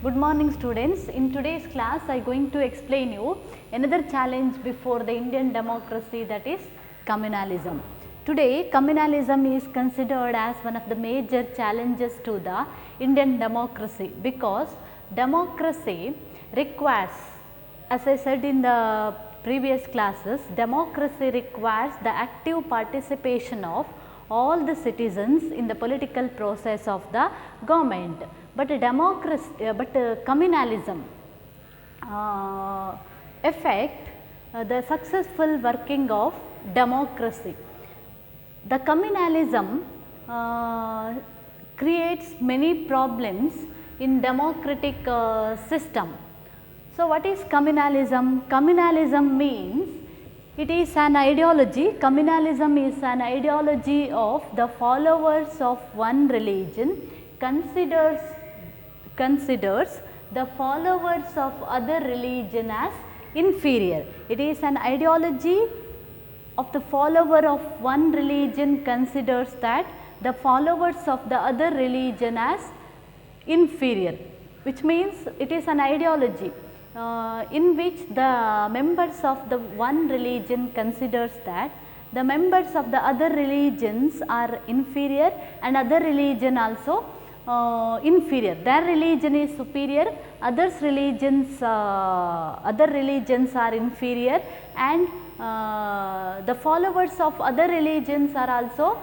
Good morning students. In today's class I am going to explain you another challenge before the Indian democracy, that is communalism. Today communalism is considered as one of the major challenges to the Indian democracy, because democracy requires, as I said in the previous classes, democracy requires the active participation of all the citizens in the political process of the government. But communalism affect the successful working of democracy. The communalism creates many problems in democratic system. So, what is communalism? Communalism means it is an ideology. Communalism is an ideology of the followers of one religion considers the followers of other religion as inferior. It is an ideology of the follower of one religion considers that the followers of the other religion as inferior, which means it is an ideology in which the members of the one religion considers that the members of the other religions are inferior and other religion also inferior. Their religion is superior, other religions are inferior, and the followers of other religions are also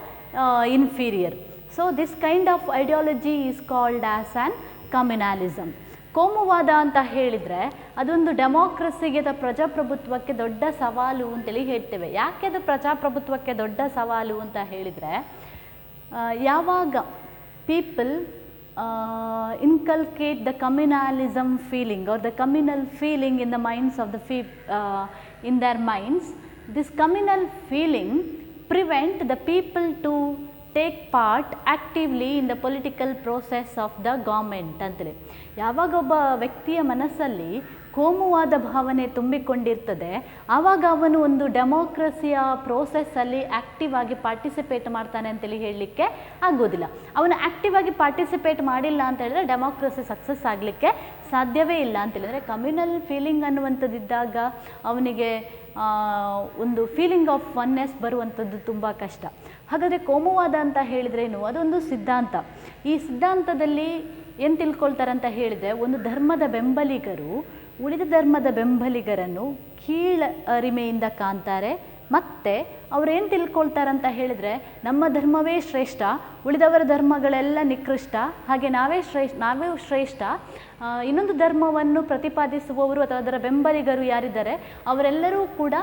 inferior. So, this kind of ideology is called as an communalism. ಕೋಮುವಾದ ಅಂತ ಹೇಳಿದರೆ ಅದೊಂದು ಡೆಮೋಕ್ರಸಿಗೆ ಪ್ರಜಾಪ್ರಭುತ್ವಕ್ಕೆ ದೊಡ್ಡ ಸವಾಲು ಅಂತೇಳಿ ಹೇಳ್ತೇವೆ. ಯಾಕೆ ಅದು ಪ್ರಜಾಪ್ರಭುತ್ವಕ್ಕೆ ದೊಡ್ಡ ಸವಾಲು ಅಂತ ಹೇಳಿದರೆ, ಯಾವಾಗ people inculcate the communalism feeling or the communal feeling in the minds of the in their minds, this communal feeling prevent the people to take part actively in the political process of the government ಅಂತೇಳಿ. ಯಾವಾಗ ಒಬ್ಬ ವ್ಯಕ್ತಿಯ ಮನಸ್ಸಲ್ಲಿ ಕೋಮುವಾದ ಭಾವನೆ ತುಂಬಿಕೊಂಡಿರ್ತದೆ, ಆವಾಗ ಅವನು ಒಂದು ಡೆಮೋಕ್ರಸಿಯ ಪ್ರೋಸೆಸ್ಸಲ್ಲಿ active ಆಗಿ ಪಾರ್ಟಿಸಿಪೇಟ್ ಮಾಡ್ತಾನೆ ಅಂತೇಳಿ ಹೇಳಲಿಕ್ಕೆ ಆಗೋದಿಲ್ಲ. ಅವನು ಆ್ಯಕ್ಟಿವ್ ಆಗಿ ಪಾರ್ಟಿಸಿಪೇಟ್ ಮಾಡಿಲ್ಲ ಅಂತ ಹೇಳಿದ್ರೆ ಡೆಮೋಕ್ರಸಿ ಸಕ್ಸಸ್ ಆಗಲಿಕ್ಕೆ ಸಾಧ್ಯವೇ ಇಲ್ಲ ಅಂತೇಳಿದರೆ, ಕಮ್ಯುನಲ್ ಫೀಲಿಂಗ್ ಅನ್ನುವಂಥದ್ದಿದ್ದಾಗ ಅವನಿಗೆ ಒಂದು ಫೀಲಿಂಗ್ ಆಫ್ ಒನ್ನೆಸ್ ಬರುವಂಥದ್ದು ತುಂಬ ಕಷ್ಟ. ಹಾಗಾದರೆ ಕೋಮುವಾದ ಅಂತ ಹೇಳಿದ್ರೇನು? ಅದೊಂದು ಸಿದ್ಧಾಂತ. ಈ ಸಿದ್ಧಾಂತದಲ್ಲಿ ಏನು ತಿಳ್ಕೊಳ್ತಾರೆ ಅಂತ ಹೇಳಿದರೆ, ಒಂದು ಧರ್ಮದ ಬೆಂಬಲಿಗರು ಉಳಿದ ಧರ್ಮದ ಬೆಂಬಲಿಗರನ್ನು ಕೀಳರಿಮೆಯಿಂದ ಕಾಣ್ತಾರೆ. ಮತ್ತು ಅವರೇನು ತಿಳ್ಕೊಳ್ತಾರಂತ ಹೇಳಿದರೆ, ನಮ್ಮ ಧರ್ಮವೇ ಶ್ರೇಷ್ಠ, ಉಳಿದವರ ಧರ್ಮಗಳೆಲ್ಲ ನಿಕೃಷ್ಟ, ಹಾಗೆ ನಾವೇ ಶ್ರೇಷ್ಠ, ಇನ್ನೊಂದು ಧರ್ಮವನ್ನು ಪ್ರತಿಪಾದಿಸುವವರು ಅಥವಾ ಅದರ ಬೆಂಬಲಿಗರು ಯಾರಿದ್ದಾರೆ ಅವರೆಲ್ಲರೂ ಕೂಡ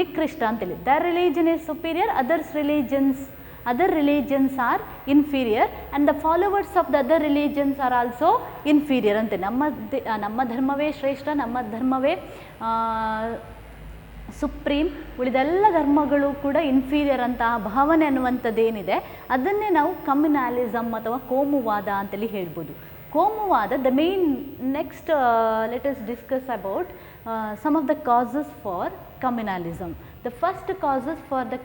ನಿಕೃಷ್ಟ ಅಂತೇಳಿ. Their religion is superior, other religions are inferior and the followers of the other religions are also inferior ಅಂತೆ. ನಮ್ಮ ಧರ್ಮವೇ ಶ್ರೇಷ್ಠ, ನಮ್ಮ ಧರ್ಮವೇ ಸುಪ್ರೀಂ, ಉಳಿದೆಲ್ಲ ಧರ್ಮಗಳು ಕೂಡ ಇನ್ಫೀರಿಯರ್ ಅಂತ ಭಾವನೆ ಅನ್ನುವಂಥದ್ದೇನಿದೆ ಅದನ್ನೇ ನಾವು ಕಮ್ಯುನಲಿಸಮ್ ಅಥವಾ ಕೋಮುವಾದ ಅಂತೇಳಿ ಹೇಳ್ಬೋದು. ಕೋಮುವಾದ, the main next let us discuss about some of the causes for communalism. The first cause for the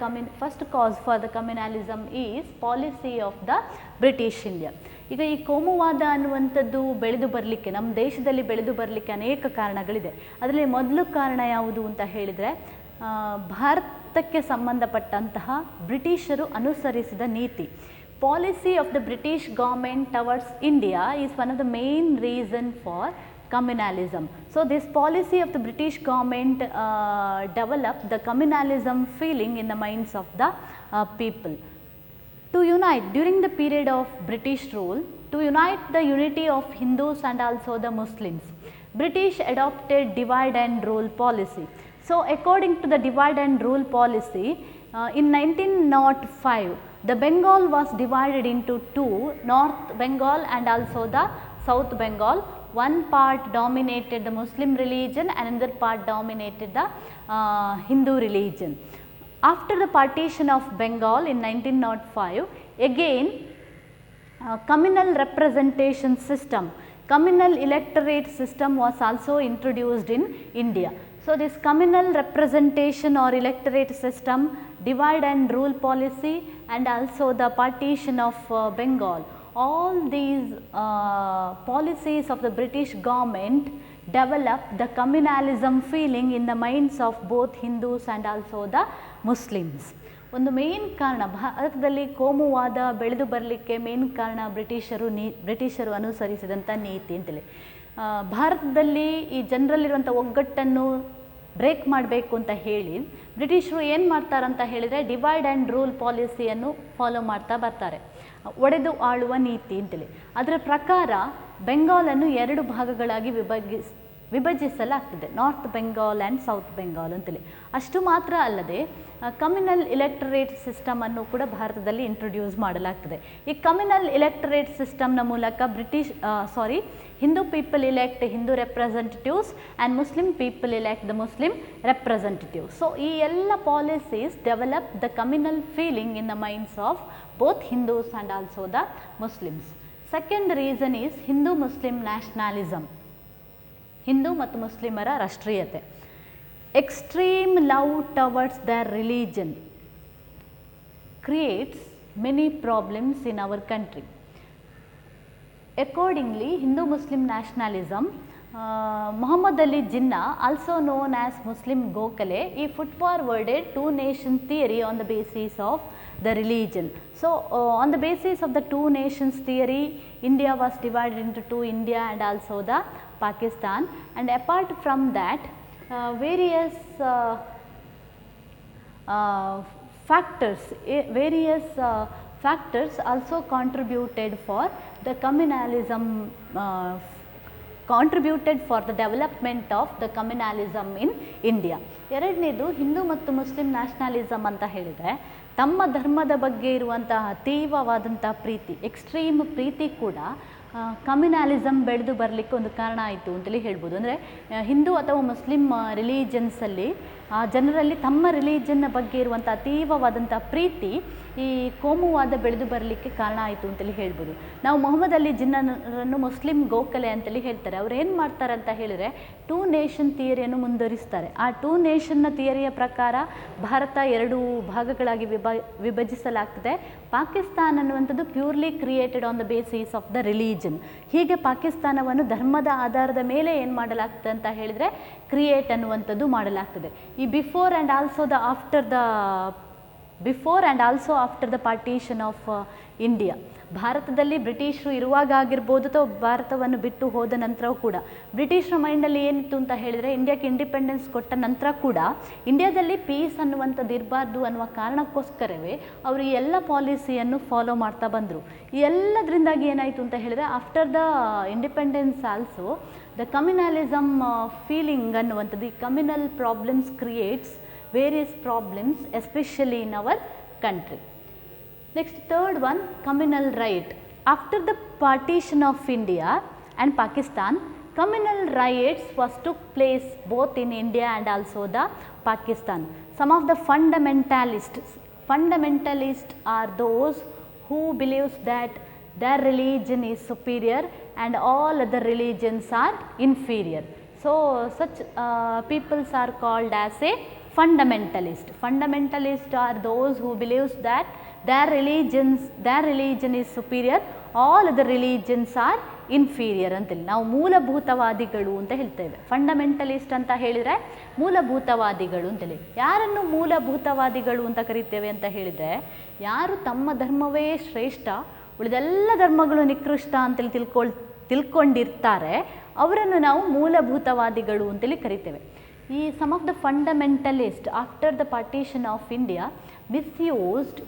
communalism is policy of the British India. ಈಗ ಈ ಕೋಮುವಾದ ಅನ್ನುವಂಥದ್ದು ಬೆಳೆದು ಬರಲಿಕ್ಕೆ, ನಮ್ಮ ದೇಶದಲ್ಲಿ ಬೆಳೆದು ಬರಲಿಕ್ಕೆ ಅನೇಕ ಕಾರಣಗಳಿದೆ. ಅದರಲ್ಲಿ ಮೊದಲು ಕಾರಣ ಯಾವುದು ಅಂತ ಹೇಳಿದರೆ, ಭಾರತಕ್ಕೆ ಸಂಬಂಧಪಟ್ಟಂತಹ ಬ್ರಿಟಿಷರು ಅನುಸರಿಸಿದ ನೀತಿ. Policy of the British government towards India is one of the main reason for communalism. So, this policy of the British government developed the communalism feeling in the minds of the people. To unite during the period of British rule, to unite the unity of Hindus and also the Muslims, British adopted divide and rule policy. So, according to the divide and rule policy, in 1905, the Bengal was divided into two, North Bengal and also the South Bengal. One part dominated the Muslim religion and another part dominated the Hindu religion. After the partition of Bengal in 1905, again communal representation system, communal electorate system was also introduced in India. So, this communal representation or electorate system, divide and rule policy and also the partition of Bengal, all these policies of the British government developed the communalism feeling in the minds of both Hindus and also the Muslims. ಒಂದು main ಕಾರಣ ಭಾರತದಲ್ಲಿ ಕೋಮುವಾದ ಬೆಳೆದು ಬರಲಿಕ್ಕೆ main ಕಾರಣ ಬ್ರಿಟಿಷರು ಅನುಸರಿಸಿದಂಥ ನೀತಿ ಅಂತೇಳಿ. ಭಾರತದಲ್ಲಿ ಈ ಜನರಲ್ಲಿರುವಂಥ ಒಗ್ಗಟ್ಟನ್ನು ಬ್ರೇಕ್ ಮಾಡಬೇಕು ಅಂತ ಹೇಳಿ ಬ್ರಿಟಿಷರು ಏನು ಮಾಡ್ತಾರಂತ ಹೇಳಿದರೆ ಡಿವೈಡ್ ಆ್ಯಂಡ್ ರೂಲ್ ಪಾಲಿಸಿಯನ್ನು ಫಾಲೋ ಮಾಡ್ತಾ ಬರ್ತಾರೆ, ಒಡೆದು ಆಳುವ ನೀತಿ ಅಂತೇಳಿ. ಅದರ ಪ್ರಕಾರ ಬೆಂಗಾಲನ್ನು 2 ಭಾಗಗಳಾಗಿ ವಿಭಜಿಸಲಾಗ್ತದೆ, north Bengal and south Bengal ಅಂತೇಳಿ. ಅಷ್ಟು ಮಾತ್ರ ಅಲ್ಲದೆ ಕಮ್ಯುನಲ್ ಇಲೆಕ್ಟರೇಟ್ ಸಿಸ್ಟಮನ್ನು ಕೂಡ ಭಾರತದಲ್ಲಿ ಇಂಟ್ರೊಡ್ಯೂಸ್ ಮಾಡಲಾಗ್ತದೆ. ಈ ಕಮ್ಯುನಲ್ ಇಲೆಕ್ಟರೇಟ್ ಸಿಸ್ಟಮ್ನ ಮೂಲಕ Hindu people elect Hindu representatives and Muslim people elect the Muslim representatives. So ಈ ಎಲ್ಲ policies develop the communal feeling in the minds of both Hindus and also the Muslims. Second reason is Hindu Muslim nationalism, Hindu ಮತ್ತು ಮುಸ್ಲಿಮರ ರಾಷ್ಟ್ರೀಯತೆ. Extreme love towards their religion creates many problems in our country. Accordingly, Hindu-Muslim nationalism, Muhammad Ali Jinnah, also known as Muslim Gokhale, he put forwarded two-nation theory on the basis of the religion. So, on the basis of the two nations theory, India was divided into two, India and also the Pakistan. And apart from that, various factors also contributed for the communalism, contributed for the development of the communalism in India. ಎರಡನೇದು ಹಿಂದೂ ಮತ್ತು Muslim nationalism ಅಂತ ಹೇಳಿದರೆ ತಮ್ಮ ಧರ್ಮದ ಬಗ್ಗೆ ಇರುವಂತಹ ತೀವ್ರವಾದಂಥ ಪ್ರೀತಿ, extreme ಪ್ರೀತಿ ಕೂಡ communalism ಬೆಳೆದು ಬರಲಿಕ್ಕೆ ಒಂದು ಕಾರಣ ಆಯಿತು ಅಂತೇಳಿ ಹೇಳ್ಬೋದು. ಅಂದರೆ ಹಿಂದೂ ಅಥವಾ ಮುಸ್ಲಿಂ ರಿಲಿಜನ್ಸಲ್ಲಿ ಆ ಜನರಲ್ಲಿ ತಮ್ಮ ರಿಲಿಜನ್ನ ಬಗ್ಗೆ ಇರುವಂಥ ತೀವ್ರವಾದಂಥ ಪ್ರೀತಿ ಈ ಕೋಮುವಾದ ಬೆಳೆದು ಬರಲಿಕ್ಕೆ ಕಾರಣ ಆಯಿತು ಅಂತೇಳಿ ಹೇಳ್ಬೋದು. ನಾವು ಮೊಹಮ್ಮದ್ ಅಲಿ ಜಿನ್ನರನ್ನು ಮುಸ್ಲಿಂ ಗೋಖಲೆ ಅಂತೇಳಿ ಹೇಳ್ತಾರೆ. ಅವ್ರು ಏನು ಮಾಡ್ತಾರೆ ಅಂತ ಹೇಳಿದರೆ ಟೂ ನೇಷನ್ ಥಿಯರಿಯನ್ನು ಮುಂದುವರಿಸ್ತಾರೆ. ಆ ಟೂ ನೇಷನ್ನ ಥಿಯರಿಯ ಪ್ರಕಾರ ಭಾರತ 2 ಭಾಗಗಳಾಗಿ ವಿಭಜಿಸಲಾಗ್ತದೆ. ಪಾಕಿಸ್ತಾನ ಅನ್ನುವಂಥದ್ದು purely created on the basis of the religion. ಹೀಗೆ ಪಾಕಿಸ್ತಾನವನ್ನು ಧರ್ಮದ ಆಧಾರದ ಮೇಲೆ ಏನು ಮಾಡಲಾಗ್ತದೆ ಅಂತ ಹೇಳಿದರೆ ಕ್ರಿಯೇಟ್ ಅನ್ನುವಂಥದ್ದು ಮಾಡಲಾಗ್ತದೆ. ಈ before and also after the partition of India, ಭಾರತದಲ್ಲಿ ಬ್ರಿಟಿಷರು ಇರುವಾಗ ಆಗಿರ್ಬೋದು ಅಥವಾ ಭಾರತವನ್ನು ಬಿಟ್ಟು ಹೋದ ನಂತರವೂ ಕೂಡ ಬ್ರಿಟಿಷರ ಮೈಂಡಲ್ಲಿ ಏನಿತ್ತು ಅಂತ ಹೇಳಿದರೆ ಇಂಡಿಯಾಕ್ಕೆ ಇಂಡಿಪೆಂಡೆನ್ಸ್ ಕೊಟ್ಟ ನಂತರ ಕೂಡ ಇಂಡಿಯಾದಲ್ಲಿ ಪೀಸ್ ಅನ್ನುವಂಥದ್ದು ಇರಬಾರ್ದು ಅನ್ನುವ ಕಾರಣಕ್ಕೋಸ್ಕರವೇ ಅವರು ಈ ಎಲ್ಲ ಪಾಲಿಸಿಯನ್ನು ಫಾಲೋ ಮಾಡ್ತಾ ಬಂದರು. ಈ ಎಲ್ಲದರಿಂದಾಗಿ ಏನಾಯಿತು ಅಂತ ಹೇಳಿದರೆ after the independence also the communalism feeling ಅನ್ನುವಂಥದ್ದು, ಈ communal problems creates various problems especially in our country. Next, third one, communal right. After the partition of India and Pakistan, communal riots took place both in India and also the Pakistan. Some of the fundamentalists are those who believes that their religion is superior and all other religions are inferior. So such peoples are called as a fundamentalist. Fundamentalists are those who believes that their religion is superior, all other religions are inferior ಅಂತೇಳಿ ನಾವು ಮೂಲಭೂತವಾದಿಗಳು ಅಂತ ಹೇಳ್ತೇವೆ. Fundamentalist ಅಂತ ಹೇಳಿದರೆ ಮೂಲಭೂತವಾದಿಗಳು ಅಂತೇಳಿ. ಯಾರನ್ನು ಮೂಲಭೂತವಾದಿಗಳು ಅಂತ ಕರಿತೇವೆ ಅಂತ ಹೇಳಿದರೆ ಯಾರು ತಮ್ಮ ಧರ್ಮವೇ ಶ್ರೇಷ್ಠ, ಉಳಿದೆಲ್ಲ ಧರ್ಮಗಳು ನಿಕೃಷ್ಟ ಅಂತೇಳಿ ತಿಳ್ಕೊಂಡಿರ್ತಾರೆ ಅವರನ್ನು ನಾವು ಮೂಲಭೂತವಾದಿಗಳು ಅಂತೇಳಿ ಕರಿತೇವೆ. ಈ some of the fundamentalists after the partition of India misused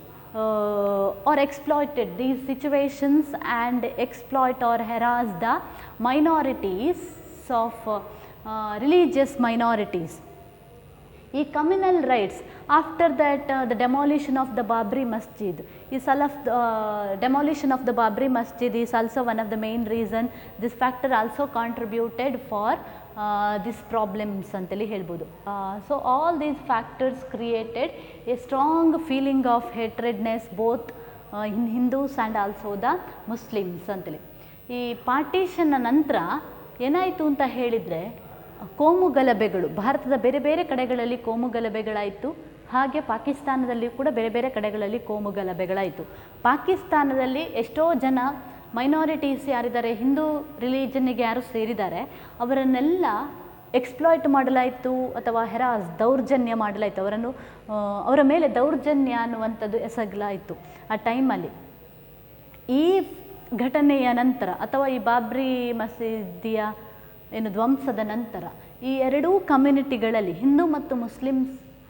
or exploited these situations and exploit or harass the minorities of religious minorities. ಈ communal riots after that the demolition of the Babri Masjid, demolition of the Babri Masjid is also one of the main reason. This factor also contributed for these problems ಅಂತೇಳಿ ಹೇಳ್ಬೋದು. So all these factors created a strong feeling of hatredness both in Hindus and also the Muslims ಅಂತೇಳಿ. ಈ ಪಾರ್ಟಿಷನ್ನ ನಂತರ ಏನಾಯಿತು ಅಂತ ಹೇಳಿದರೆ ಕೋಮು ಗಲಭೆಗಳು ಭಾರತದ ಬೇರೆ ಬೇರೆ ಕಡೆಗಳಲ್ಲಿ ಕೋಮು ಗಲಭೆಗಳಾಯಿತು. ಹಾಗೆ ಪಾಕಿಸ್ತಾನದಲ್ಲಿ ಕೂಡ ಬೇರೆ ಬೇರೆ ಕಡೆಗಳಲ್ಲಿ ಕೋಮು ಗಲಭೆಗಳಾಯಿತು. ಪಾಕಿಸ್ತಾನದಲ್ಲಿ ಎಷ್ಟೋ ಜನ ಮೈನಾರಿಟೀಸ್ ಯಾರಿದ್ದಾರೆ, ಹಿಂದೂ ರಿಲಿಜನ್ನಿಗೆ ಯಾರು ಸೇರಿದ್ದಾರೆ ಅವರನ್ನೆಲ್ಲ ಎಕ್ಸ್ಪ್ಲಾಯ್ಟ್ ಮಾಡಲಾಯಿತು ಅಥವಾ ದೌರ್ಜನ್ಯ ಮಾಡಲಾಯಿತು, ಅವರ ಮೇಲೆ ದೌರ್ಜನ್ಯ ಅನ್ನುವಂಥದ್ದು ಎಸಗಲಾಯಿತು ಆ ಟೈಮಲ್ಲಿ. ಈ ಘಟನೆಯ ನಂತರ ಅಥವಾ ಈ ಬಾಬ್ರಿ ಮಸೀದಿಯ ಧ್ವಂಸದ ನಂತರ ಈ ಎರಡೂ ಕಮ್ಯುನಿಟಿಗಳಲ್ಲಿ, ಹಿಂದೂ ಮತ್ತು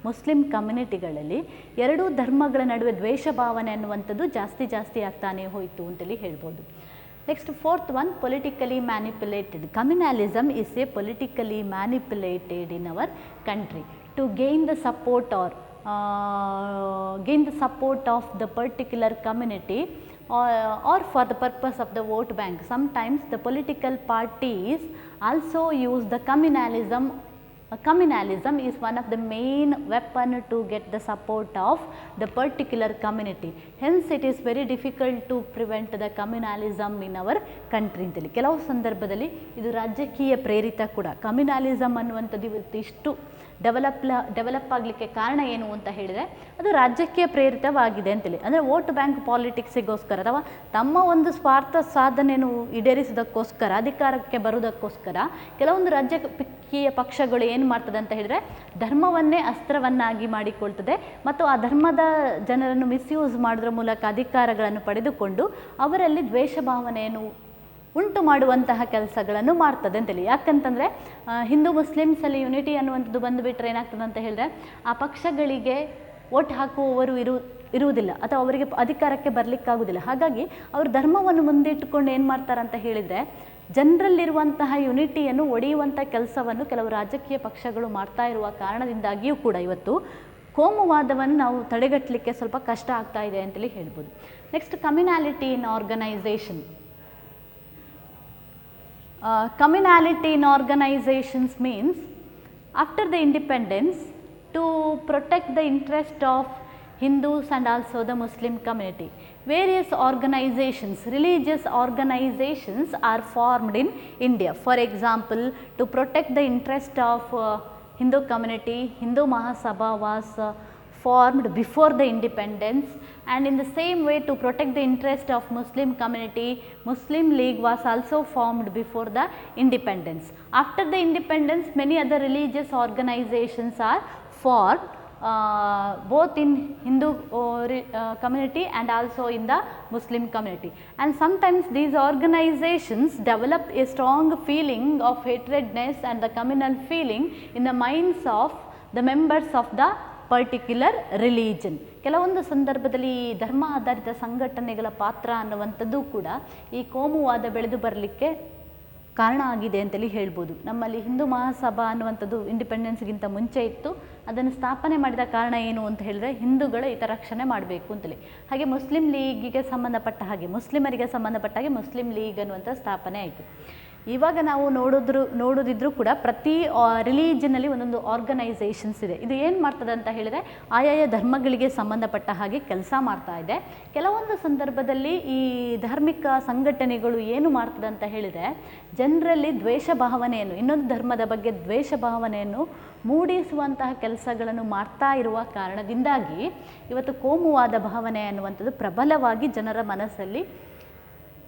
ಮುಸ್ಲಿಂ ಕಮ್ಯುನಿಟಿಗಳಲ್ಲಿ ಎರಡೂ ಧರ್ಮಗಳ ನಡುವೆ ದ್ವೇಷ ಭಾವನೆ ಅನ್ನುವಂಥದ್ದು ಜಾಸ್ತಿ ಆಗ್ತಾನೆ ಹೋಯಿತು ಅಂತೇಳಿ ಹೇಳ್ಬೋದು. Next fourth one, politically manipulated. Communalism is a politically manipulated in our country to gain the support of the particular community or for the purpose of the vote bank. Sometimes the political parties also use the communalism. Communalism is one of the main weapon to get the support of the particular community. Hence it is very difficult to prevent the communalism in our country ಅಂತೇಳಿ. ಕೆಲವು ಸಂದರ್ಭದಲ್ಲಿ ಇದು ರಾಜಕೀಯ ಪ್ರೇರಿತ ಕೂಡ. Communalism ಅನ್ನುವಂಥದ್ದು ಇವತ್ತು ಇಷ್ಟು ಡೆವಲಪ್ ಆಗಲಿಕ್ಕೆ ಕಾರಣ ಏನು ಅಂತ ಹೇಳಿದರೆ ಅದು ರಾಜಕೀಯ ಪ್ರೇರಿತವಾಗಿದೆ ಅಂತೇಳಿ. ಅಂದರೆ ವೋಟ್ ಬ್ಯಾಂಕ್ ಪಾಲಿಟಿಕ್ಸಿಗೋಸ್ಕರ ಅಥವಾ ತಮ್ಮ ಒಂದು ಸ್ವಾರ್ಥ ಸಾಧನೆಯನ್ನು ಈಡೇರಿಸೋದಕ್ಕೋಸ್ಕರ, ಅಧಿಕಾರಕ್ಕೆ ಬರೋದಕ್ಕೋಸ್ಕರ ಕೆಲವೊಂದು ರಾಜಕೀಯ ಪಕ್ಷಗಳು ಏನು ಮಾಡ್ತದೆ ಅಂತ ಹೇಳಿದರೆ ಧರ್ಮವನ್ನೇ ಅಸ್ತ್ರವನ್ನಾಗಿ ಮಾಡಿಕೊಳ್ತದೆ ಮತ್ತು ಆ ಧರ್ಮದ ಜನರನ್ನು ಮಿಸ್ಯೂಸ್ ಮಾಡೋದ್ರ ಮೂಲಕ ಅಧಿಕಾರಗಳನ್ನು ಪಡೆದುಕೊಂಡು ಅವರಲ್ಲಿ ದ್ವೇಷ ಭಾವನೆಯನ್ನು ಉಂಟು ಮಾಡುವಂತಹ ಕೆಲಸಗಳನ್ನು ಮಾಡ್ತದೆ ಅಂತೇಳಿ. ಯಾಕಂತಂದರೆ ಹಿಂದೂ ಮುಸ್ಲಿಮ್ಸಲ್ಲಿ ಯುನಿಟಿ ಅನ್ನುವಂಥದ್ದು ಬಂದುಬಿಟ್ರೆ ಏನಾಗ್ತದೆ ಅಂತ ಹೇಳಿದ್ರೆ ಆ ಪಕ್ಷಗಳಿಗೆ ವೋಟ್ ಹಾಕುವವರು ಇರುವುದಿಲ್ಲ ಅಥವಾ ಅವರಿಗೆ ಅಧಿಕಾರಕ್ಕೆ ಬರಲಿಕ್ಕಾಗೋದಿಲ್ಲ. ಹಾಗಾಗಿ ಅವರು ಧರ್ಮವನ್ನು ಮುಂದಿಟ್ಟುಕೊಂಡು ಏನು ಮಾಡ್ತಾರೆ ಅಂತ ಹೇಳಿದರೆ ಜನರಲ್ಲಿರುವಂತಹ ಯುನಿಟಿಯನ್ನು ಒಡೆಯುವಂಥ ಕೆಲಸವನ್ನು ಕೆಲವು ರಾಜಕೀಯ ಪಕ್ಷಗಳು ಮಾಡ್ತಾ ಇರುವ ಕಾರಣದಿಂದಾಗಿಯೂ ಕೂಡ ಇವತ್ತು ಕೋಮುವಾದವನ್ನು ನಾವು ತಡೆಗಟ್ಟಲಿಕ್ಕೆ ಸ್ವಲ್ಪ ಕಷ್ಟ ಆಗ್ತಾ ಇದೆ ಅಂತೇಳಿ ಹೇಳ್ಬೋದು. Next, communality in organization. Communality in organizations means after the independence to protect the interest of Hindus and also the Muslim community. Various organizations, religious organizations are formed in India. For example, to protect the interest of Hindu community, Hindu Mahasabha was formed before the independence, and in the same way to protect the interest of Muslim community, Muslim League was also formed before the independence. After the independence, many other religious organizations are formed both in Hindu community and also in the Muslim community, and sometimes these organizations develop a strong feeling of hatredness and the communal feeling in the minds of the members of the particular religion. ಕೆಲವೊಂದು ಸಂದರ್ಭದಲ್ಲಿ ಈ ಧರ್ಮ ಆಧಾರಿತ ಸಂಘಟನೆಗಳ ಪಾತ್ರ ಅನ್ನುವಂಥದ್ದು ಕೂಡ ಈ ಕೋಮುವಾದ ಬೆಳೆದು ಬರಲಿಕ್ಕೆ ಕಾರಣ ಆಗಿದೆ ಅಂತೇಳಿ ಹೇಳ್ಬೋದು. ನಮ್ಮಲ್ಲಿ ಹಿಂದೂ ಮಹಾಸಭಾ ಅನ್ನುವಂಥದ್ದು ಇಂಡಿಪೆಂಡೆನ್ಸ್ಗಿಂತ ಮುಂಚೆ ಇತ್ತು. ಅದನ್ನು ಸ್ಥಾಪನೆ ಮಾಡಿದ ಕಾರಣ ಏನು ಅಂತ ಹೇಳಿದ್ರೆ ಹಿಂದೂಗಳ ಹಿತರಕ್ಷಣೆ ಮಾಡಬೇಕು ಅಂತೇಳಿ. ಹಾಗೆ ಮುಸ್ಲಿಂ ಲೀಗಿಗೆ ಸಂಬಂಧಪಟ್ಟ ಹಾಗೆ, ಮುಸ್ಲಿಮರಿಗೆ ಸಂಬಂಧಪಟ್ಟ ಹಾಗೆ ಮುಸ್ಲಿಂ ಲೀಗ್ ಅನ್ನುವಂಥ ಸ್ಥಾಪನೆ ಆಯಿತು. ಇವಾಗ ನಾವು ನೋಡೋದಿದ್ರೂ ಕೂಡ ಪ್ರತಿ ರಿಲಿಜನಲ್ಲಿ ಒಂದೊಂದು ಆರ್ಗನೈಸೇಷನ್ಸ್ ಇದೆ. ಇದು ಏನು ಮಾಡ್ತದೆ ಅಂತ ಹೇಳಿದರೆ ಆಯಾಯ ಧರ್ಮಗಳಿಗೆ ಸಂಬಂಧಪಟ್ಟ ಹಾಗೆ ಕೆಲಸ ಮಾಡ್ತಾ ಇದೆ. ಕೆಲವೊಂದು ಸಂದರ್ಭದಲ್ಲಿ ಈ ಧಾರ್ಮಿಕ ಸಂಘಟನೆಗಳು ಏನು ಮಾಡ್ತದೆ ಅಂತ ಹೇಳಿದರೆ ಜನರಲ್ಲಿ ದ್ವೇಷ ಭಾವನೆಯನ್ನು, ಇನ್ನೊಂದು ಧರ್ಮದ ಬಗ್ಗೆ ದ್ವೇಷ ಭಾವನೆಯನ್ನು ಮೂಡಿಸುವಂತಹ ಕೆಲಸಗಳನ್ನು ಮಾಡ್ತಾ ಇರುವ ಕಾರಣದಿಂದಾಗಿ ಇವತ್ತು ಕೋಮುವಾದ ಭಾವನೆ ಅನ್ನುವಂಥದ್ದು ಪ್ರಬಲವಾಗಿ ಜನರ ಮನಸ್ಸಲ್ಲಿ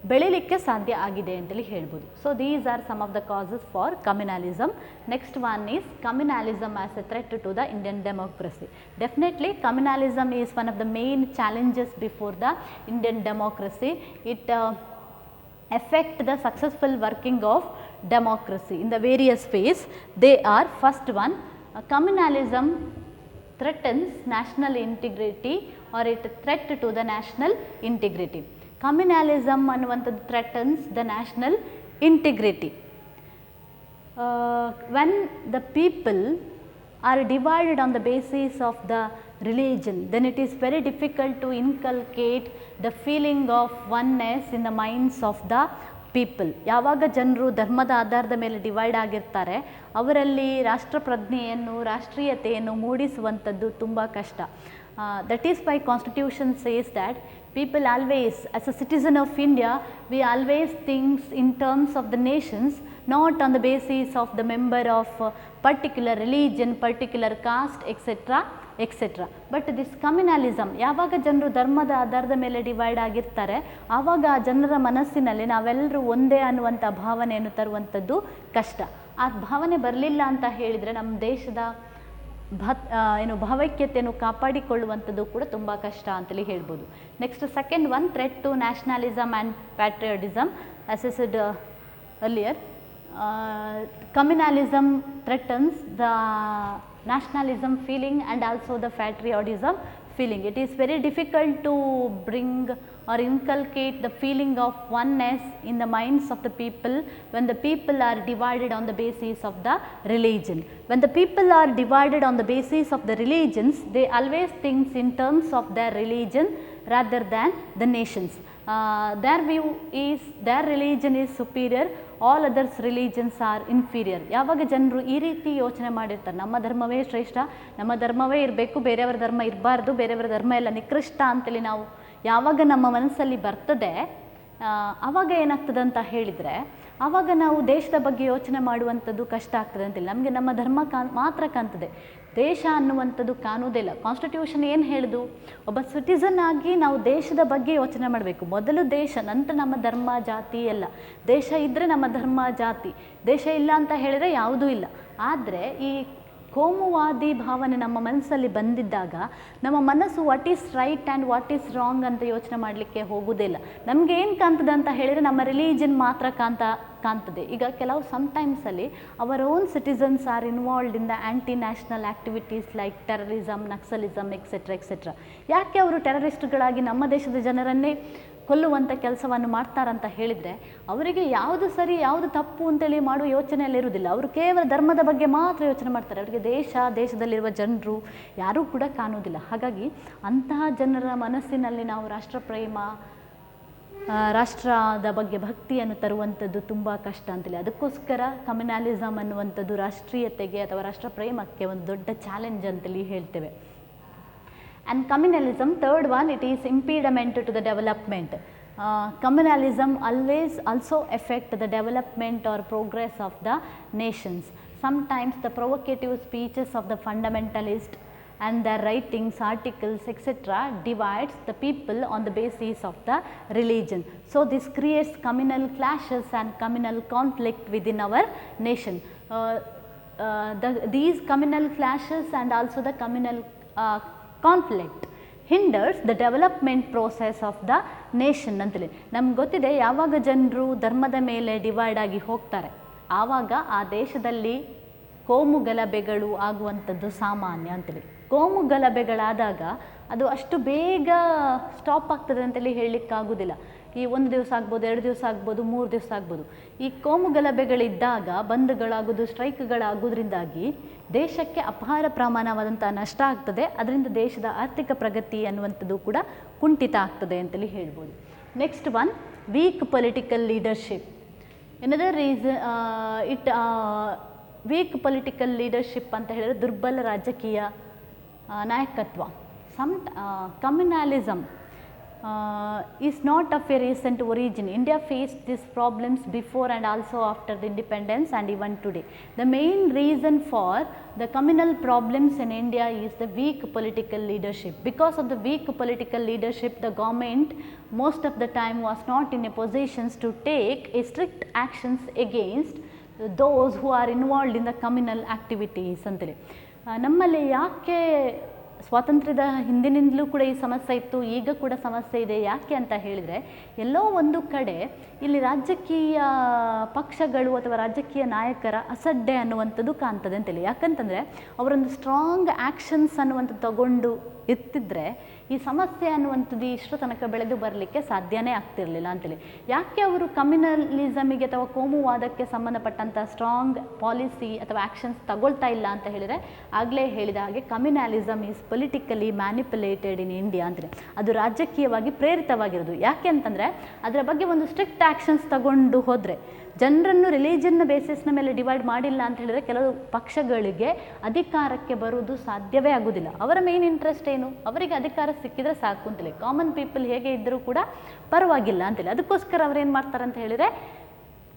ಬೆಳಿಲಿಕ್ಕೆ ಸಾಧ್ಯ ಆಗಿದೆ ಅಂತೇಳಿ ಹೇಳ್ಬೋದು. So these are some of the causes for communalism. Next one is communalism as a threat to the Indian democracy. Definitely communalism is one of the main challenges before the Indian democracy. It affect the successful working of democracy in the various ways. They are, first one, communalism threatens national integrity or it threat to the national integrity. Communalism ಅನ್ನುವಂಥದ್ದು threatens the national integrity. When the people are divided on the basis of the religion, then it is very difficult to inculcate the feeling of oneness in the minds of the people. ಯಾವಾಗ ಜನರು ಧರ್ಮದ ಆಧಾರದ ಮೇಲೆ divide ಆಗಿರ್ತಾರೆ ಅವರಲ್ಲಿ ರಾಷ್ಟ್ರಪ್ರಜ್ಞೆಯನ್ನು, ರಾಷ್ಟ್ರೀಯತೆಯನ್ನು ಮೂಡಿಸುವಂಥದ್ದು ತುಂಬ ಕಷ್ಟ. That is why Constitution says that people always, as a citizen of India, we always think in terms of the nations, not on the basis of the member of particular religion, particular caste, etc., etcetera. But this communalism, ಯಾವಾಗ ಜನರು ಧರ್ಮದ ಆಧಾರದ ಮೇಲೆ divide ಆಗಿರ್ತಾರೆ ಆವಾಗ ಆ ಜನರ ಮನಸ್ಸಿನಲ್ಲಿ ನಾವೆಲ್ಲರೂ ಒಂದೇ ಅನ್ನುವಂಥ ಭಾವನೆಯನ್ನು ತರುವಂಥದ್ದು ಕಷ್ಟ. ಆ ಭಾವನೆ ಬರಲಿಲ್ಲ ಅಂತ ಹೇಳಿದರೆ ನಮ್ಮ ದೇಶದ ಭಾವೈಕ್ಯತೆಯನ್ನು ಕಾಪಾಡಿಕೊಳ್ಳುವಂಥದ್ದು ಕೂಡ ತುಂಬ ಕಷ್ಟ ಅಂತೇಳಿ ಹೇಳ್ಬೋದು. Next second one, threat to nationalism and patriotism. As I said earlier, communalism threatens the nationalism feeling and also the patriotism feeling. It is very difficult to bring or inculcate the feeling of oneness in the minds of the people when the people are divided on the basis of the religion. When the people are divided on the basis of the religions, they always think in terms of their religion rather than the nations. Their view is their religion is superior, all others religions are inferior. ಯಾವಾಗ ಜನರು ಈ ರೀತಿ ಯೋಚನೆ ಮಾಡಿರ್ತಾರೆ, ನಮ್ಮ ಧರ್ಮವೇ ಶ್ರೇಷ್ಠ, ನಮ್ಮ ಧರ್ಮವೇ ಇರಬೇಕು, ಬೇರೆಯವರ ಧರ್ಮ ಇರಬಾರ್ದು, ಬೇರೆಯವರ ಧರ್ಮ ಎಲ್ಲ ನಿಕೃಷ್ಟ ಅಂತೇಳಿ ನಾವು ಯಾವಾಗ ನಮ್ಮ ಮನಸ್ಸಲ್ಲಿ ಬರ್ತದೆ, ಆವಾಗ ಏನಾಗ್ತದೆ ಅಂತ ಹೇಳಿದರೆ ಆವಾಗ ನಾವು ದೇಶದ ಬಗ್ಗೆ ಯೋಚನೆ ಮಾಡುವಂಥದ್ದು ಕಷ್ಟ ಆಗ್ತದೆ ಅಂತಿಲ್ಲ. ನಮಗೆ ನಮ್ಮ ಧರ್ಮ ಮಾತ್ರ ಕಾಣ್ತದೆ, ದೇಶ ಅನ್ನುವಂಥದ್ದು ಕಾಣುವುದಿಲ್ಲ. ಕಾನ್ಸ್ಟಿಟ್ಯೂಷನ್ ಏನು ಹೇಳುದು, ಒಬ್ಬ ಸಿಟಿಸನ್ ಆಗಿ ನಾವು ದೇಶದ ಬಗ್ಗೆ ಯೋಚನೆ ಮಾಡಬೇಕು. ಮೊದಲು ದೇಶ, ನಂತರ ನಮ್ಮ ಧರ್ಮ ಜಾತಿ ಎಲ್ಲ. ದೇಶ ಇದ್ದರೆ ನಮ್ಮ ಧರ್ಮ ಜಾತಿ, ದೇಶ ಇಲ್ಲ ಅಂತ ಹೇಳಿದರೆ ಯಾವುದೂ ಇಲ್ಲ. ಆದರೆ ಈ ಕೋಮುವಾದಿ ಭಾವನೆ ನಮ್ಮ ಮನಸ್ಸಲ್ಲಿ ಬಂದಿದ್ದಾಗ ನಮ್ಮ ಮನಸ್ಸು what is right and what is wrong ಅಂತ ಯೋಚನೆ ಮಾಡಲಿಕ್ಕೆ ಹೋಗೋದಿಲ್ಲ. ನಮಗೆ ಏನು ಕಾಣ್ತದೆ ಅಂತ ಹೇಳಿದರೆ ನಮ್ಮ ರಿಲಿಜನ್ ಮಾತ್ರ ಕಾಣ್ತದೆ. ಈಗ ಕೆಲವು ಸಮ್ಟೈಮ್ಸಲ್ಲಿ our own citizens are involved in the anti national activities like terrorism, naxalism etcetera etcetera. ಯಾಕೆ ಅವರು ಟೆರರಿಸ್ಟ್ಗಳಾಗಿ ನಮ್ಮ ದೇಶದ ಜನರನ್ನೇ ಕೊಲ್ಲುವಂಥ ಕೆಲಸವನ್ನು ಮಾಡ್ತಾರಂತ ಹೇಳಿದರೆ ಅವರಿಗೆ ಯಾವುದು ಸರಿ ಯಾವುದು ತಪ್ಪು ಅಂತೇಳಿ ಮಾಡುವ ಯೋಚನೆಯಲ್ಲಿರುವುದಿಲ್ಲ. ಅವರು ಕೇವಲ ಧರ್ಮದ ಬಗ್ಗೆ ಮಾತ್ರ ಯೋಚನೆ ಮಾಡ್ತಾರೆ. ಅವರಿಗೆ ದೇಶದಲ್ಲಿರುವ ಜನರು ಯಾರೂ ಕೂಡ ಕಾಣುವುದಿಲ್ಲ. ಹಾಗಾಗಿ ಅಂತಹ ಜನರ ಮನಸ್ಸಿನಲ್ಲಿ ನಾವು ರಾಷ್ಟ್ರಪ್ರೇಮ, ರಾಷ್ಟ್ರದ ಬಗ್ಗೆ ಭಕ್ತಿಯನ್ನು ತರುವಂಥದ್ದು ತುಂಬ ಕಷ್ಟ ಅಂತೇಳಿ. ಅದಕ್ಕೋಸ್ಕರ ಕಮ್ಯುನಲಿಸಮ್ ಅನ್ನುವಂಥದ್ದು ರಾಷ್ಟ್ರೀಯತೆಗೆ ಅಥವಾ ರಾಷ್ಟ್ರಪ್ರೇಮಕ್ಕೆ ಒಂದು ದೊಡ್ಡ ಚಾಲೆಂಜ್ ಅಂತೇಳಿ ಹೇಳ್ತೇವೆ. And communalism, third one, it is impediment to the development. Communalism always also affect the development or progress of the nations. Sometimes the provocative speeches of the fundamentalists and their writings, articles, etc. divides the people on the basis of the religion. So this creates communal clashes and communal conflict within our nation. These communal clashes and also the communal conflict hinders the development process of the nation ಅಂತೇಳಿ. ನಮ್ಗೆ ಗೊತ್ತಿದೆ, ಯಾವಾಗ ಜನರು ಧರ್ಮದ ಮೇಲೆ divide ಆಗಿ ಹೋಗ್ತಾರೆ ಆವಾಗ ಆ ದೇಶದಲ್ಲಿ ಕೋಮು ಗಲಭೆಗಳು ಆಗುವಂಥದ್ದು ಸಾಮಾನ್ಯ ಅಂತೇಳಿ. ಕೋಮು ಗಲಭೆಗಳಾದಾಗ ಅದು ಅಷ್ಟು ಬೇಗ ಸ್ಟಾಪ್ ಆಗ್ತದೆ ಅಂತೇಳಿ ಹೇಳಲಿಕ್ಕಾಗೋದಿಲ್ಲ. ಈ 1 ದಿವಸ ಆಗ್ಬೋದು, 2 ದಿವಸ ಆಗ್ಬೋದು, 3 ದಿವಸ ಆಗ್ಬೋದು. ಈ ಕೋಮು ಗಲಭೆಗಳಿದ್ದಾಗ ಬಂದ್ಗಳಾಗೋದು, ಸ್ಟ್ರೈಕ್ಗಳಾಗೋದ್ರಿಂದಾಗಿ ದೇಶಕ್ಕೆ ಅಪಾರ ಪ್ರಮಾಣವಾದಂಥ ನಷ್ಟ ಆಗ್ತದೆ. ಅದರಿಂದ ದೇಶದ ಆರ್ಥಿಕ ಪ್ರಗತಿ ಅನ್ನುವಂಥದ್ದು ಕೂಡ ಕುಂಠಿತ ಆಗ್ತದೆ ಅಂತೇಳಿ ಹೇಳ್ಬೋದು. Next one, weak political leadership. Another reason weak political leadership ಅಂತ ಹೇಳಿದರೆ ದುರ್ಬಲ ರಾಜಕೀಯ ನಾಯಕತ್ವ. Communalism is not of a recent origin. India faced these problems before and also after the independence and even today. The main reason for the communal problems in India is the weak political leadership. Because of the weak political leadership, the government most of the time was not in a position to take a strict actions against those who are involved in the communal activities ಅಂತೇಳಿ. ನಮ್ಮಲ್ಲಿ ಯಾಕೆ ಸ್ವಾತಂತ್ರ್ಯದ ಹಿಂದಿನಿಂದಲೂ ಕೂಡ ಈ ಸಮಸ್ಯೆ ಇತ್ತು, ಈಗ ಕೂಡ ಸಮಸ್ಯೆ ಇದೆ, ಯಾಕೆ ಅಂತ ಹೇಳಿದರೆ ಎಲ್ಲೋ ಒಂದು ಕಡೆ ಇಲ್ಲಿ ರಾಜಕೀಯ ಪಕ್ಷಗಳು ಅಥವಾ ರಾಜಕೀಯ ನಾಯಕರ ಅಸಡ್ಡೆ ಅನ್ನುವಂಥದ್ದು ಕಾಣ್ತದೆ ಅಂತೇಳಿ. ಯಾಕಂತಂದರೆ ಅವರೊಂದು ಸ್ಟ್ರಾಂಗ್ ಆ್ಯಕ್ಷನ್ಸ್ ಅನ್ನುವಂಥದ್ದು ತಗೊಂಡು ಇರ್ತಿದ್ರೆ ಈ ಸಮಸ್ಯೆ ಅನ್ನುವಂಥದ್ದು ಇಷ್ಟು ತನಕ ಬೆಳೆದು ಬರಲಿಕ್ಕೆ ಸಾಧ್ಯನೇ ಆಗ್ತಿರಲಿಲ್ಲ ಅಂತೇಳಿ. ಯಾಕೆ ಅವರು ಕಮ್ಯುನಲಿಸಮಿಗೆ ಅಥವಾ ಕೋಮುವಾದಕ್ಕೆ ಸಂಬಂಧಪಟ್ಟಂಥ ಸ್ಟ್ರಾಂಗ್ ಪಾಲಿಸಿ ಅಥವಾ ಆ್ಯಕ್ಷನ್ಸ್ ತಗೊಳ್ತಾ ಇಲ್ಲ ಅಂತ ಹೇಳಿದರೆ, ಆಗಲೇ ಹೇಳಿದ ಹಾಗೆ communalism is politically manipulated in India ಅಂತೇಳಿ. ಅದು ರಾಜಕೀಯವಾಗಿ ಪ್ರೇರಿತವಾಗಿರೋದು. ಯಾಕೆ ಅಂತಂದರೆ ಅದರ ಬಗ್ಗೆ ಒಂದು ಸ್ಟ್ರಿಕ್ಟ್ ಆ್ಯಕ್ಷನ್ಸ್ ತಗೊಂಡು ಹೋದರೆ, ಜನರನ್ನು ರಿಲಿಜನ್ನ ಬೇಸಿಸ್ನ ಮೇಲೆ ಡಿವೈಡ್ ಮಾಡಿಲ್ಲ ಅಂತ ಹೇಳಿದರೆ ಕೆಲವು ಪಕ್ಷಗಳಿಗೆ ಅಧಿಕಾರಕ್ಕೆ ಬರುವುದು ಸಾಧ್ಯವೇ ಆಗೋದಿಲ್ಲ. ಅವರ ಮೇನ್ ಇಂಟ್ರೆಸ್ಟ್ ಏನು, ಅವರಿಗೆ ಅಧಿಕಾರ ಸಿಕ್ಕಿದರೆ ಸಾಕು ಅಂತೇಳಿ. ಕಾಮನ್ ಪೀಪಲ್ ಹೇಗೆ ಇದ್ದರೂ ಕೂಡ ಪರವಾಗಿಲ್ಲ ಅಂತೇಳಿ. ಅದಕ್ಕೋಸ್ಕರ ಅವ್ರೇನು ಮಾಡ್ತಾರೆ ಅಂತ ಹೇಳಿದರೆ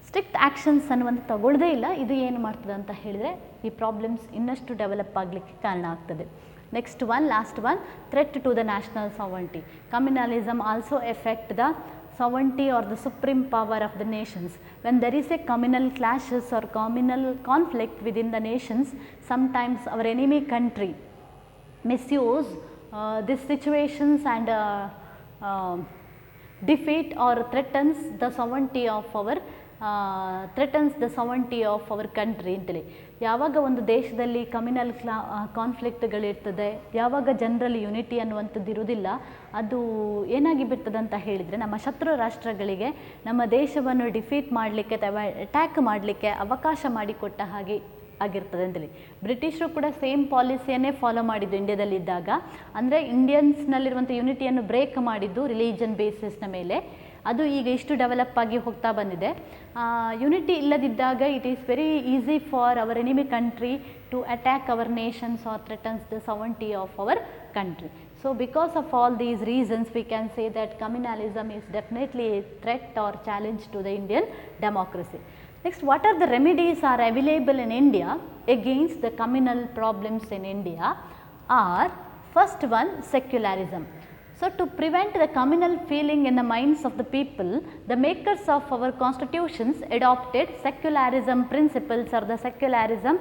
ಸ್ಟ್ರಿಕ್ಟ್ ಆ್ಯಕ್ಷನ್ಸ್ ಅನ್ನುವಂಥ ತಗೊಳ್ಳದೇ ಇಲ್ಲ. ಇದು ಏನು ಮಾಡ್ತದೆ ಅಂತ ಹೇಳಿದರೆ ಈ ಪ್ರಾಬ್ಲಮ್ಸ್ ಇನ್ನಷ್ಟು ಡೆವಲಪ್ ಆಗಲಿಕ್ಕೆ ಕಾರಣ ಆಗ್ತದೆ. Next one, last one, threat to the national sovereignty. Communalism also affect the sovereignty or the supreme power of the nations. When there is a communal clashes or communal conflict within the nations, sometimes our enemy country misuse these situations and defeat or threatens the sovereignty of our country ಅಂತೇಳಿ. ಯಾವಾಗ ಒಂದು ದೇಶದಲ್ಲಿ communal ಕಾನ್ಫ್ಲಿಕ್ಟ್ಗಳಿರ್ತದೆ, ಯಾವಾಗ ಜನರಲ್ಲಿ unity ಅನ್ನುವಂಥದ್ದು ಇರುವುದಿಲ್ಲ, ಅದು ಏನಾಗಿ ಬಿಡ್ತದೆ ಅಂತ ಹೇಳಿದರೆ ನಮ್ಮ ಶತ್ರು ರಾಷ್ಟ್ರಗಳಿಗೆ ನಮ್ಮ ದೇಶವನ್ನು ಡಿಫೀಟ್ ಮಾಡಲಿಕ್ಕೆ ಅಥವಾ ಅಟ್ಯಾಕ್ ಮಾಡಲಿಕ್ಕೆ ಅವಕಾಶ ಮಾಡಿಕೊಟ್ಟ ಹಾಗೆ ಆಗಿರ್ತದೆ ಅಂತೇಳಿ. ಬ್ರಿಟಿಷರು ಕೂಡ ಸೇಮ್ ಪಾಲಿಸಿಯನ್ನೇ ಫಾಲೋ ಮಾಡಿದ್ದು ಇಂಡಿಯಾದಲ್ಲಿದ್ದಾಗ. ಅಂದರೆ ಇಂಡಿಯನ್ಸ್ನಲ್ಲಿರುವಂಥ ಯುನಿಟಿಯನ್ನು ಬ್ರೇಕ್ ಮಾಡಿದ್ದು ರಿಲಿಜನ್ ಬೇಸಿಸ್ನ ಮೇಲೆ. ಅದು ಈಗ ಇಷ್ಟು ಡೆವಲಪ್ ಆಗಿ ಹೋಗ್ತಾ ಬಂದಿದೆ. ಯುನಿಟಿ ಇಲ್ಲದಿದ್ದಾಗ it is very easy for our enemy country to attack our nations or threatens the sovereignty of our country. So because of all these reasons we can say that communalism is definitely a threat or challenge to the Indian democracy. Next, what are the remedies are available in India against the communal problems in India are, first one, secularism. So to prevent the communal feeling in the minds of the people, the makers of our constitutions adopted secularism principles or the secularism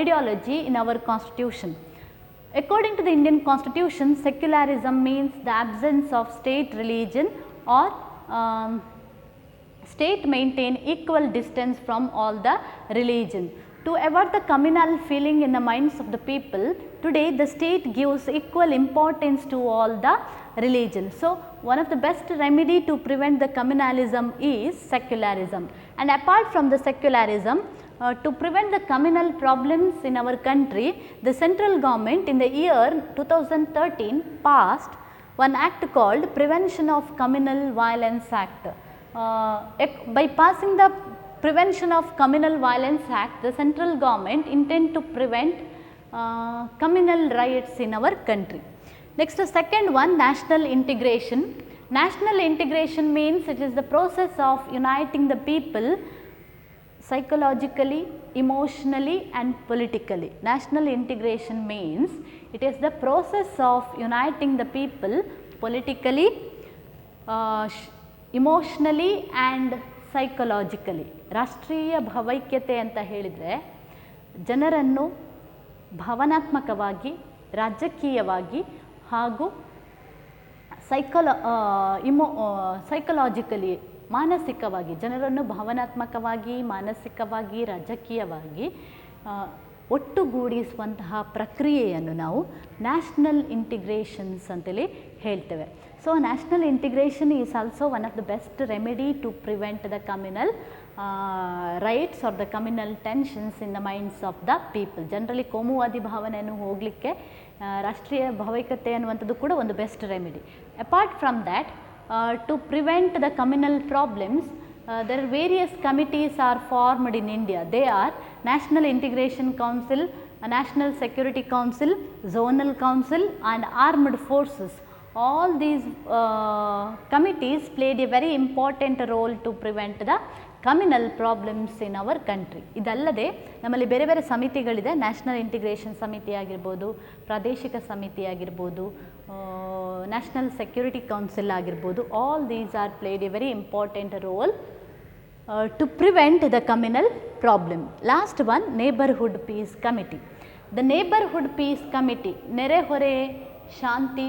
ideology in our constitution. According to the Indian constitution, secularism means the absence of state religion or state maintain equal distance from all the religion. To avoid the communal feeling in the minds of the people, today the state gives equal importance to all the religion. So one of the best remedy to prevent the communalism is secularism. And apart from the secularism, to prevent the communal problems in our country, the central government in the year 2013 passed one act called Prevention of Communal Violence Act. By passing the Prevention of Communal Violence Act, the central government intend to prevent communal riots in our country. Next, the second one, national integration. National integration means it is the process of uniting the people psychologically, emotionally and politically. National integration means it is the process of uniting the people politically, emotionally and psychologically. ರಾಷ್ಟ್ರೀಯ ಭಾವೈಕ್ಯತೆ ಅಂತ ಹೇಳಿದರೆ ಜನರನ್ನು ಭಾವನಾತ್ಮಕವಾಗಿ, ರಾಜಕೀಯವಾಗಿ ಹಾಗೂ psychologically ಮಾನಸಿಕವಾಗಿ, ಜನರನ್ನು ಭಾವನಾತ್ಮಕವಾಗಿ, ಮಾನಸಿಕವಾಗಿ, ರಾಜಕೀಯವಾಗಿ ಒಟ್ಟುಗೂಡಿಸುವಂತಹ ಪ್ರಕ್ರಿಯೆಯನ್ನು ನಾವು ನ್ಯಾಷನಲ್ ಇಂಟಿಗ್ರೇಷನ್ಸ್ ಅಂತೇಳಿ ಹೇಳ್ತೇವೆ. So national integration is also one of the best remedy to prevent the communal riots or the communal tensions in the minds of the people. ಜನರಲ್ಲಿ ಕೋಮುವಾದಿ ಭಾವನೆಯನ್ನು ಹೋಗಲಿಕ್ಕೆ ರಾಷ್ಟ್ರೀಯ ಭಾವೈಕ್ಯತೆ ಅನ್ನುವಂಥದ್ದು ಕೂಡ ಒಂದು best remedy. Apart from that, to prevent the communal problems, there are various committees are formed in India. They are National Integration Council, National Security Council, Zonal Council and Armed Forces. All these committees played a very important role to prevent the communal problems in our country. ಇದಲ್ಲದೆ ನಮ್ಮಲ್ಲಿ ಬೇರೆ ಬೇರೆ ಸಮಿತಿಗಳಿದೆ. National integration ಸಮಿತಿ ಆಗಿರ್ಬೋದು, ಪ್ರಾದೇಶಿಕ ಸಮಿತಿ ಆಗಿರ್ಬೋದು, national security council ಆಗಿರ್ಬೋದು. All these are played a very important role to prevent the communal problem. Last one, neighbourhood peace committee. The neighbourhood peace committee, ನೆರೆಹೊರೆ ಶಾಂತಿ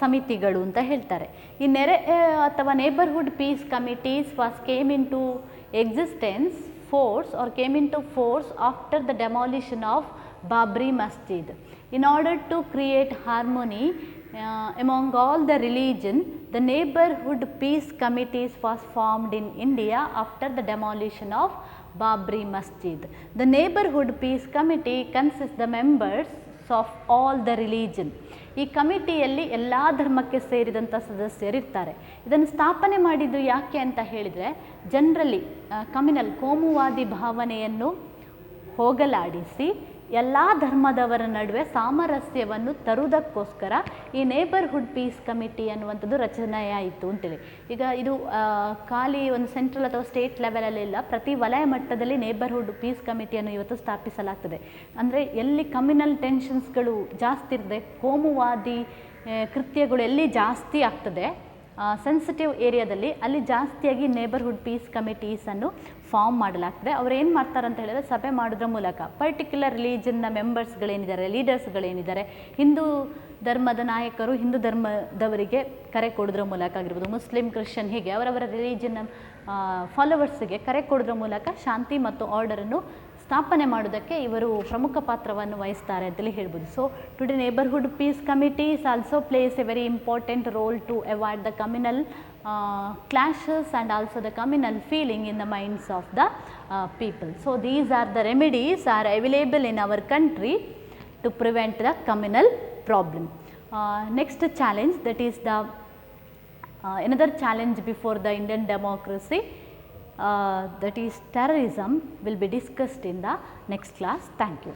ಸಮಿತಿಗಳು ಅಂತ ಹೇಳ್ತಾರೆ. ಈ ನೆರೆ ಅಥವಾ neighbourhood peace committees came into existence after the demolition of Babri Masjid. In order to create harmony among all the religion, the neighborhood peace committees was formed in India after the demolition of Babri Masjid. The neighborhood peace committee consists the members of all the religion. ಈ ಕಮಿಟಿಯಲ್ಲಿ ಎಲ್ಲ ಧರ್ಮಕ್ಕೆ ಸೇರಿದಂಥ ಸದಸ್ಯರಿರ್ತಾರೆ. ಇದನ್ನು ಸ್ಥಾಪನೆ ಮಾಡಿದ್ದು ಯಾಕೆ ಅಂತ ಹೇಳಿದರೆ, ಜನರಲ್ಲಿ ಕಮ್ಯುನಲ್ ಕೋಮುವಾದಿ ಭಾವನೆಯನ್ನು ಹೋಗಲಾಡಿಸಿ ಎಲ್ಲ ಧರ್ಮದವರ ನಡುವೆ ಸಾಮರಸ್ಯವನ್ನು ತರುವುದಕ್ಕೋಸ್ಕರ ಈ ನೇಬರ್ಹುಡ್ ಪೀಸ್ ಕಮಿಟಿ ಅನ್ನುವಂಥದ್ದು ರಚನೆಯಾಯಿತು ಅಂತೇಳಿ. ಈಗ ಇದು ಖಾಲಿ ಒಂದು ಸೆಂಟ್ರಲ್ ಅಥವಾ ಸ್ಟೇಟ್ ಲೆವೆಲಲ್ಲಿಲ್ಲ, ಪ್ರತಿ ವಲಯ ಮಟ್ಟದಲ್ಲಿ ನೇಬರ್ಹುಡ್ ಪೀಸ್ ಕಮಿಟಿಯನ್ನು ಇವತ್ತು ಸ್ಥಾಪಿಸಲಾಗ್ತದೆ. ಅಂದರೆ ಎಲ್ಲಿ ಕಮ್ಯುನಲ್ ಟೆನ್ಷನ್ಸ್ಗಳು ಜಾಸ್ತಿ ಇರ್ತದೆ, ಕೋಮುವಾದಿ ಕೃತ್ಯಗಳು ಎಲ್ಲಿ ಜಾಸ್ತಿ ಆಗ್ತದೆ, ಸೆನ್ಸಿಟಿವ್ ಏರಿಯಾದಲ್ಲಿ ಅಲ್ಲಿ ಜಾಸ್ತಿಯಾಗಿ ನೇಬರ್ಹುಡ್ ಪೀಸ್ ಕಮಿಟೀಸನ್ನು ಫಾರ್ಮ್ ಮಾಡಲಾಗ್ತದೆ. ಅವ್ರು ಏನು ಮಾಡ್ತಾರೆ ಅಂತ ಹೇಳಿದ್ರೆ, ಸಭೆ ಮಾಡೋದ್ರ ಮೂಲಕ ಪರ್ಟಿಕ್ಯುಲರ್ ರಿಲೀಜನ್ನ ಮೆಂಬರ್ಸ್ಗಳೇನಿದ್ದಾರೆ, ಲೀಡರ್ಸ್ಗಳೇನಿದ್ದಾರೆ, ಹಿಂದೂ ಧರ್ಮದ ನಾಯಕರು ಹಿಂದೂ ಧರ್ಮದವರಿಗೆ ಕರೆ ಕೊಡೋದ್ರ ಮೂಲಕ ಆಗಿರ್ಬೋದು, ಮುಸ್ಲಿಂ ಕ್ರಿಶ್ಚಿಯನ್ ಹೀಗೆ ಅವರವರ ರಿಲೀಜನ್ನ ಫಾಲೋವರ್ಸ್ಗೆ ಕರೆ ಕೊಡೋದ್ರ ಮೂಲಕ ಶಾಂತಿ ಮತ್ತು ಆರ್ಡರನ್ನು ಸ್ಥಾಪನೆ ಮಾಡೋದಕ್ಕೆ ಇವರು ಪ್ರಮುಖ ಪಾತ್ರವನ್ನು ವಹಿಸ್ತಾರೆ ಅಂತೇಳಿ ಹೇಳ್ಬೋದು. So today neighbourhood peace committees also plays a very important role to avoid the communal clashes and also the communal feeling in the minds of the people. So these are the remedies are available in our country to prevent the communal problem. Next challenge, that is the another challenge before the Indian democracy, that is terrorism, will be discussed in the next class. Thank you.